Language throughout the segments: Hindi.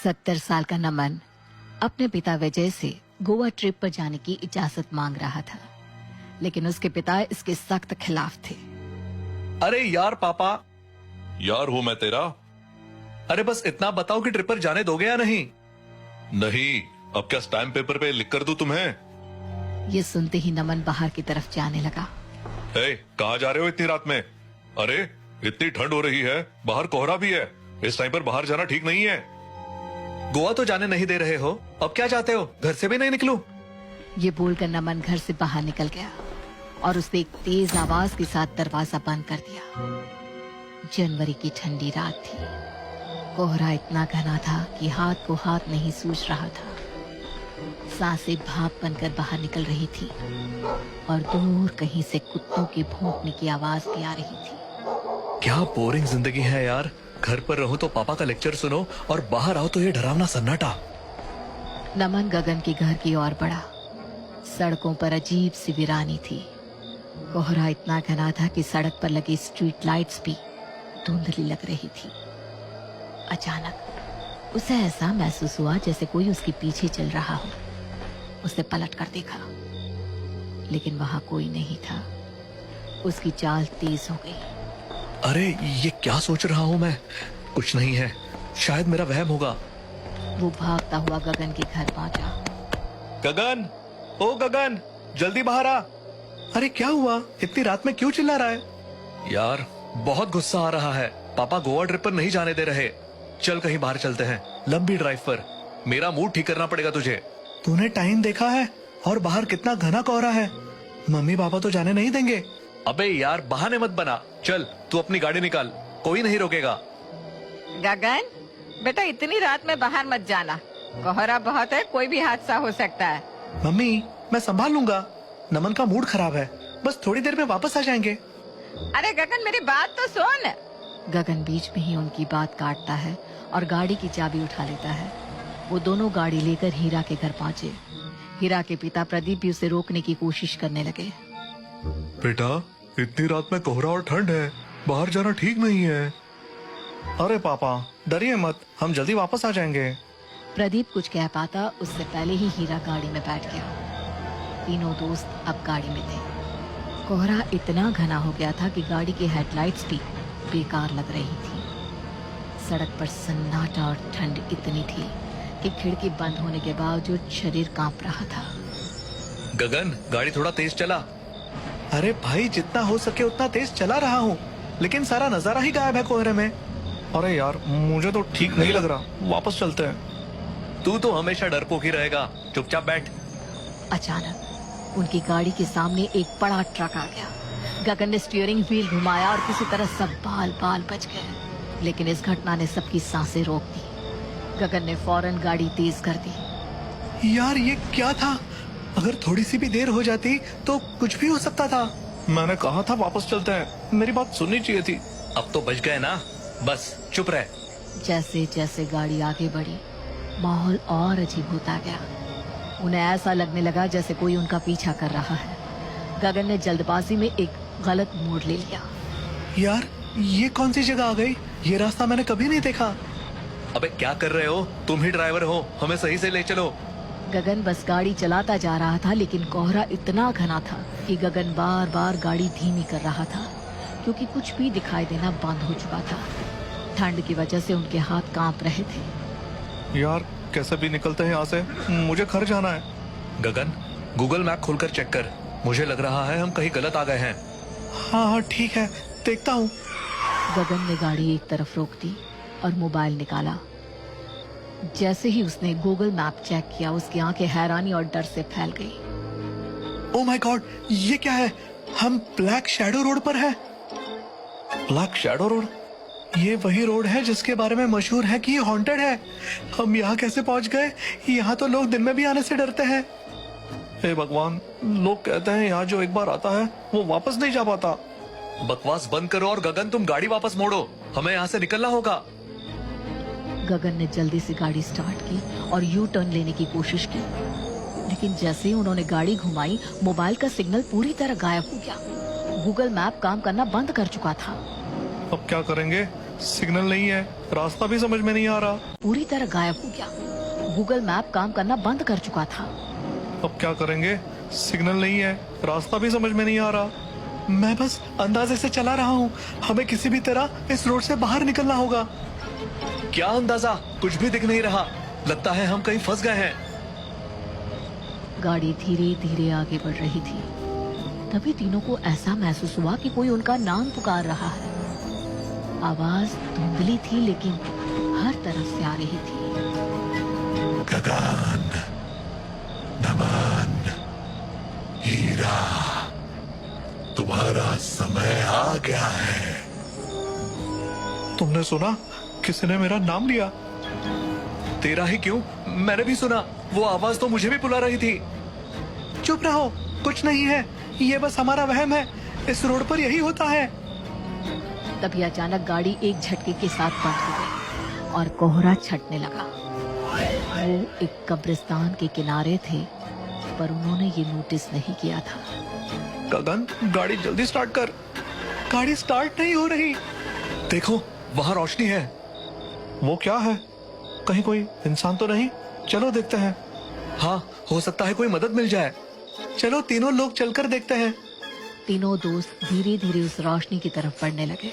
70 साल का नमन अपने पिता विजय से गोवा ट्रिप पर जाने की इजाजत मांग रहा था, लेकिन उसके पिता इसके सख्त खिलाफ थे। अरे यार पापा, यार हूँ मैं तेरा। अरे बस इतना बताओ कि ट्रिप पर जाने दोगे या नहीं? नहीं, अब क्या स्टैम्प पेपर पे लिख कर दूं तुम्हें? ये सुनते ही नमन बाहर की तरफ जाने लगा। कहाँ जा रहे हो इतनी रात में? अरे इतनी ठंड हो रही है, बाहर कोहरा भी है, इस टाइम पर बाहर जाना ठीक नहीं है। गोवा तो जाने नहीं दे रहे हो, अब क्या चाहते हो? घर से भी नहीं निकलूं? ये बोलकर नमन घर से बाहर निकल गया और उसने एक तेज आवाज के साथ दरवाजा बंद कर दिया। जनवरी की ठंडी रात थी। कोहरा इतना घना था कि हाथ को हाथ नहीं सूझ रहा था। सांसें भाप बनकर बाहर निकल रही थी और दूर कहीं से कुत्तों के भौंकने की आवाज भी आ रही थी। क्या बोरिंग जिंदगी है यार। घर पर रहूं तो पापा का लेक्चर सुनो और बाहर आओ तो ये डरावना सन्नाटा। नमन गगन के घर की ओर बढ़ा। सड़कों पर अजीब सी वीरानी थी। कोहरा इतना घना था कि सड़क पर लगी स्ट्रीट लाइट्स भी धुंधली लग रही थी। अचानक उसे ऐसा महसूस हुआ जैसे कोई उसके पीछे चल रहा हो। उसे पलट कर देखा, लेकिन वहां कोई नहीं था। उसकी चाल तेज हो गई। अरे ये क्या सोच रहा हूँ मैं? कुछ नहीं है, शायद मेरा वहम होगा। वो भागता हुआ गगन के घर पहुंचा। गगन, ओ गगन, जल्दी बाहर आ। अरे क्या हुआ? इतनी रात में क्यों चिल्ला रहा है? यार बहुत गुस्सा आ रहा है। पापा गोवा ट्रिप पर नहीं जाने दे रहे। चल कहीं बाहर चलते हैं, लंबी ड्राइव पर। मेरा मूड ठीक करना पड़ेगा तुझे। तूने टाइम देखा है? और बाहर कितना घना कोहरा है। मम्मी पापा तो जाने नहीं देंगे। अबे यार बहाने मत बना। चल तू अपनी गाड़ी निकाल, कोई नहीं रोकेगा। गगन बेटा, इतनी रात में बाहर मत जाना। कोहरा बहुत है, कोई भी हादसा हो सकता है। मम्मी मैं संभाल लूंगा। नमन का मूड खराब है, बस थोड़ी देर में वापस आ जाएंगे। अरे गगन मेरी बात तो सुन। गगन बीच में ही उनकी बात काटता है और गाड़ी की चाबी उठा लेता है। वो दोनों गाड़ी लेकर हीरा के घर पहुंचे। हीरा के पिता प्रदीप भी उसे रोकने की कोशिश करने लगे। बेटा, इतनी रात में कोहरा और ठंड है, बाहर जाना ठीक नहीं है। अरे पापा डरिए मत, हम जल्दी वापस आ जाएंगे। प्रदीप कुछ कह पाता उससे पहले ही हीरा गाड़ी में बैठ गया। तीनों दोस्त अब गाड़ी में थे। कोहरा इतना घना हो गया था कि गाड़ी की हेडलाइट्स भी बेकार लग रही थी। सड़क पर सन्नाटा और ठंड इतनी थी कि खिड़की बंद होने के बावजूद शरीर कांप रहा था। गगन गाड़ी थोड़ा तेज चला। अरे भाई जितना हो सके उतना तेज चला रहा हूँ, लेकिन सारा नजारा ही गायब है कोहरे में। अरे यार मुझे तो ठीक नहीं लग रहा, वापस चलते हैं। तू तो हमेशा डरपोक ही रहेगा, चुपचाप बैठ। अचानक उनकी गाड़ी के सामने एक बड़ा ट्रक आ गया। गगन ने स्टीयरिंग व्हील घुमाया और किसी तरह सब बाल बाल बच गए, लेकिन इस घटना ने सबकी सांसें रोक दी। गगन ने फौरन गाड़ी तेज कर दी। यार ये क्या था? अगर थोड़ी सी भी देर हो जाती तो कुछ भी हो सकता था। मैंने कहा था वापस चलते हैं, मेरी बात सुननी चाहिए थी। अब तो बच गए ना, बस चुप रह। जैसे जैसे गाड़ी आगे बढ़ी, माहौल और अजीब होता गया। उन्हें ऐसा लगने लगा जैसे कोई उनका पीछा कर रहा है। गगन ने जल्दबाजी में एक गलत मोड़ ले लिया। यार ये कौन सी जगह आ गई? ये रास्ता मैंने कभी नहीं देखा। अबे क्या कर रहे हो? तुम ही ड्राइवर हो, हमें सही से ले चलो। गगन बस गाड़ी चलाता जा रहा था, लेकिन कोहरा इतना घना था कि गगन बार बार गाड़ी धीमी कर रहा था, क्योंकि कुछ भी दिखाई देना बंद हो चुका था। ठंड की वजह से उनके हाथ कांप रहे थे। यार कैसे भी निकलते हैं यहाँ से, मुझे घर जाना है। गगन गूगल मैप खोलकर चेक कर, मुझे लग रहा है हम कहीं गलत आ गए हैं। हाँ ठीक है, देखता हूँ। गगन ने गाड़ी एक तरफ रोक दी और मोबाइल निकाला। जैसे ही उसने गूगल मैप चेक किया, उसकी आंखें हैरानी और डर से फैल गई। ओह माय गॉड, ये क्या है? हम ब्लैक शैडो रोड पर हैं। Black shadow road? ये वही रोड है जिसके बारे में मशहूर है कि ये हॉन्टेड है। हम यहाँ कैसे पहुँच गए? यहाँ तो लोग दिन में भी आने से डरते हैं। हे भगवान, लोग कहते हैं यहाँ जो एक बार आता है वो वापस नहीं जा पाता। बकवास बंद करो और गगन तुम गाड़ी वापस मोड़ो, हमें यहाँ से निकलना होगा। गगन ने जल्दी से गाड़ी स्टार्ट की और यू टर्न लेने की कोशिश की, लेकिन जैसे ही उन्होंने गाड़ी घुमाई, मोबाइल का सिग्नल पूरी तरह गायब हो गया। गूगल मैप काम करना बंद कर चुका था। अब क्या करेंगे? सिग्नल नहीं है, रास्ता भी समझ में नहीं आ रहा। पूरी तरह गायब हो गया। गूगल मैप काम करना बंद कर चुका था। अब क्या करेंगे? सिग्नल नहीं है, रास्ता भी समझ में नहीं आ रहा। मैं बस अंदाजे से चला रहा हूँ, हमें किसी भी तरह इस रोड से बाहर निकलना होगा। क्या अंदाजा? कुछ भी दिख नहीं रहा, लगता है हम कहीं फंस गए हैं। गाड़ी धीरे धीरे आगे बढ़ रही थी। तभी तीनों को ऐसा महसूस हुआ कि कोई उनका नाम पुकार रहा है। आवाज धुंधली थी लेकिन हर तरफ से आ रही थी। गगन, नमन, हीरा, तुम्हारा समय आ गया है। तुमने सुना? किसी ने मेरा नाम लिया। तेरा ही क्यों? मैंने भी सुना। वो आवाज तो मुझे भी बुला रही थी। चुप रहो, कुछ नहीं है, ये बस हमारा वहम है। इस रोड पर यही होता है। तभी अचानक गाड़ी एक झटके के साथ बंद हो गई और कोहरा छटने लगा। वो एक कब्रिस्तान के किनारे थे, पर उन्होंने ये नोटिस नहीं किया था। गगन, गाड़ी जल्दी स्टार्ट कर। गाड़ी स्टार्ट नहीं हो रही। देखो, वहाँ रोशनी है। वो क्या है? कहीं कोई इंसान तो नहीं? चलो देखते हैं। हाँ, हो सकता है कोई मदद मिल जाए। चलो तीनों लोग चलकर देखते हैं। तीनों दोस्त धीरे धीरे उस रोशनी की तरफ बढ़ने लगे।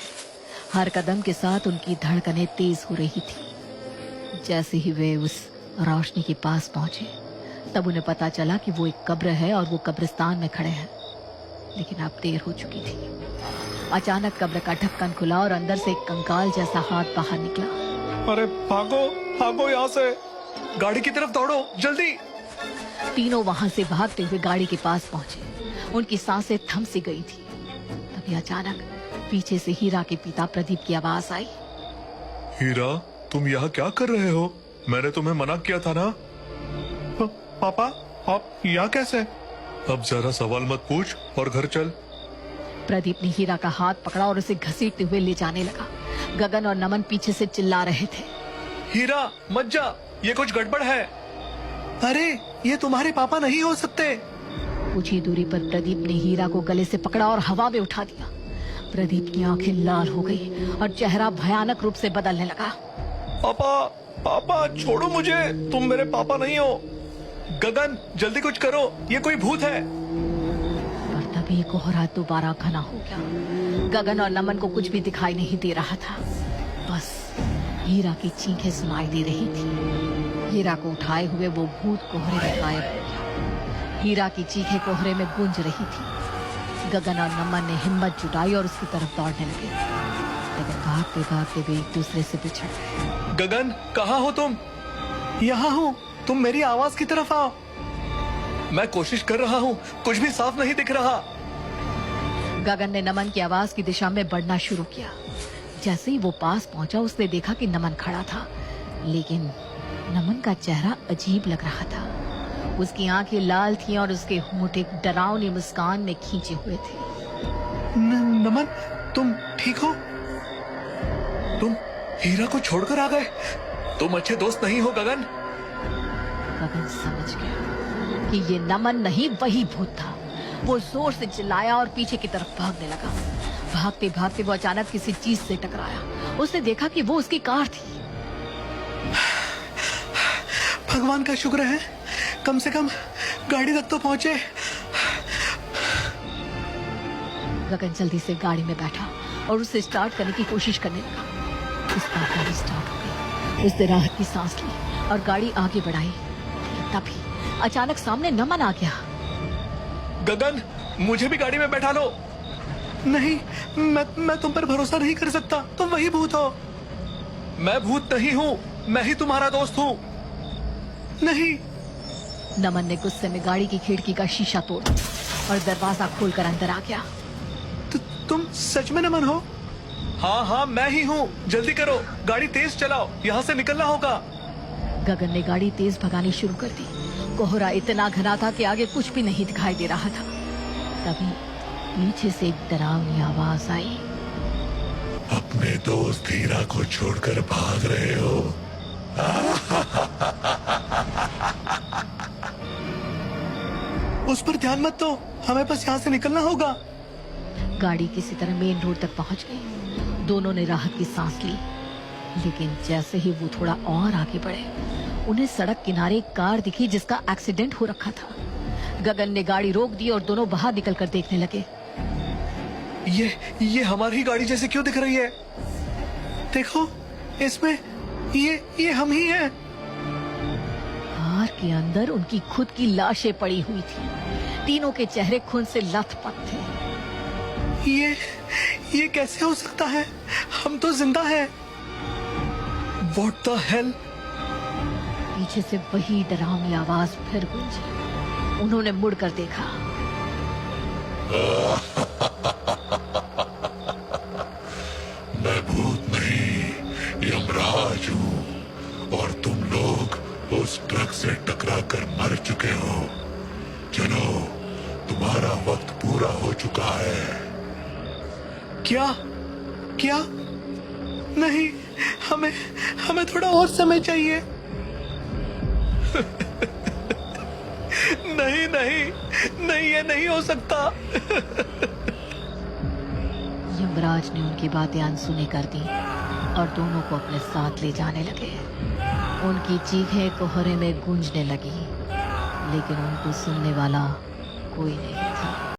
हर कदम के साथ उनकी धड़कनें तेज हो रही थी। जैसे ही वे उस रोशनी के पास पहुंचे, तब उन्हें पता चला कि वो एक कब्र है और वो कब्रिस्तान में खड़े हैं। लेकिन अब देर हो चुकी थी। अचानक कब्र का ढक्कन खुला और अंदर से एक कंकाल जैसा हाथ बाहर निकला। अरे भागो, भागो यहाँ से। गाड़ी की तरफ दौड़ो, जल्दी। तीनों वहां से भागते हुए गाड़ी के पास पहुंचे। उनकी सांसें थम सी गई थी। तभी अचानक पीछे से हीरा के पिता प्रदीप की आवाज आई। हीरा, तुम यहाँ क्या कर रहे हो? मैंने तुम्हें मना किया था ना। पापा, आप यहाँ कैसे? अब ज्यादा सवाल मत पूछ और घर चल। प्रदीप ने हीरा का हाथ पकड़ा और उसे घसीटते हुए ले जाने लगा। गगन और नमन पीछे से चिल्ला रहे थे। हीरा, मत जा, ये कुछ गड़बड़ है। अरे, ये तुम्हारे पापा नहीं हो सकते। कुछ ही दूरी पर प्रदीप ने हीरा को गले से पकड़ा और हवा में उठा दिया। प्रदीप की आंखें लाल हो गई और चेहरा भयानक रूप से बदलने लगा। पापा, पापा छोड़ो मुझे, तुम मेरे पापा नहीं हो। गगन, जल्दी कुछ करो, ये कोई भूत है। पर तभी कोहरा दोबारा घना हो गया। गगन और नमन को कुछ भी दिखाई नहीं दे रहा था, बस हीरा की चीखें सुनाई दे रही थी। हीरा को उठाए हुए वो भूत कोहरे में गायब हो गया। हीरा की चीखें कोहरे में गूंज रही थी। गगन और नमन ने हिम्मत जुटाई और उसकी तरफ दौड़ने लगे, लेकिन भागते भागते वे एक दूसरे से बिछड़ गए। गगन, कहाँ हो तुम? यहाँ हूँ, तुम मेरी आवाज की तरफ आओ। मैं कोशिश कर रहा हूँ, कुछ भी साफ नहीं दिख रहा। गगन ने नमन की आवाज की दिशा में बढ़ना शुरू किया। जैसे ही वो पास पहुंचा, उसने देखा कि नमन खड़ा था, लेकिन नमन का चेहरा अजीब लग रहा था। उसकी आंखें लाल थीं और उसके होंठ एक डरावनी मुस्कान में खींचे हुए थे। नमन, तुम ठीक हो? तुम हीरा को छोड़कर आ गए? तुम अच्छे दोस्त नहीं हो गगन। गगन समझ गया कि ये नमन नहीं, वही भूत था। वो जोर से चिल्लाया और पीछे की तरफ भागने लगा। भागते भागते वो अचानक किसी चीज से टकराया। उसने देखा कि वो उसकी कार थी। भगवान का शुक्र है, कम से कम गाड़ी तक तो पहुंचे। गगन जल्दी से गाड़ी में बैठा और उसे स्टार्ट करने की कोशिश करने लगा। इस बार गाड़ी स्टार्ट हो गई। उसने राहत की सांस ली और गाड़ी आगे बढ़ाई। लेकिन तभी अचानक सामने नमन आ गया। गगन, मुझे भी गाड़ी में बैठा लो। नहीं, मैं तुम पर भरोसा नहीं कर सकता, तुम वही भूत हो। मैं भूत नहीं हूँ, मैं ही तुम्हारा दोस्त हूँ। नहीं। नमन ने गुस्से में गाड़ी की खिड़की का शीशा तोड़ और दरवाजा खोलकर अंदर आ गया। तुम सच में नमन हो? हाँ हाँ, मैं ही हूँ। जल्दी करो, गाड़ी तेज चलाओ, यहाँ से निकलना होगा। गगन ने गाड़ी तेज भगानी शुरू कर दी। कोहरा इतना घना था कि आगे कुछ भी नहीं दिखाई दे रहा था। तभी पीछे से एक डरावनी आवाज आई। अपने दोस्त हीरा को छोड़कर भाग रहे हो? उस पर ध्यान मत दो, हमें बस यहाँ से निकलना होगा। गाड़ी किसी तरह मेन रोड तक पहुंच गई। दोनों ने राहत की सांस ली, लेकिन जैसे ही वो थोड़ा और आगे बढ़े, उन्हें सड़क किनारे एक कार दिखी जिसका एक्सीडेंट हो रखा था। गगन ने गाड़ी रोक दी और दोनों बाहर निकलकर देखने लगे। ये हमारी ही गाड़ी जैसे क्यों दिख रही है? देखो, इसमें ये हम ही हैं। कार के अंदर उनकी खुद की लाशें पड़ी हुई थी। तीनों के चेहरे खून से लथपथ थे। ये कैसे हो सकता है? हम तो जिंदा हैं। What the hell? पीछे से वही डरावनी आवाज फिर गूंजी। उन्होंने मुड़कर देखा। मैं भूत नहीं, यमराज हूँ और तुम लोग उस ट्रक से टकराकर मर चुके हो। चलो, तुम्हारा वक्त पूरा हो चुका है। क्या? नहीं, हमें थोड़ा और समय चाहिए। नहीं, ये नहीं हो सकता। यमराज ने उनकी बातें अनसुनी कर दी और दोनों को अपने साथ ले जाने लगे। उनकी चीखें कोहरे में गूंजने लगी, लेकिन उनको सुनने वाला कोई नहीं था।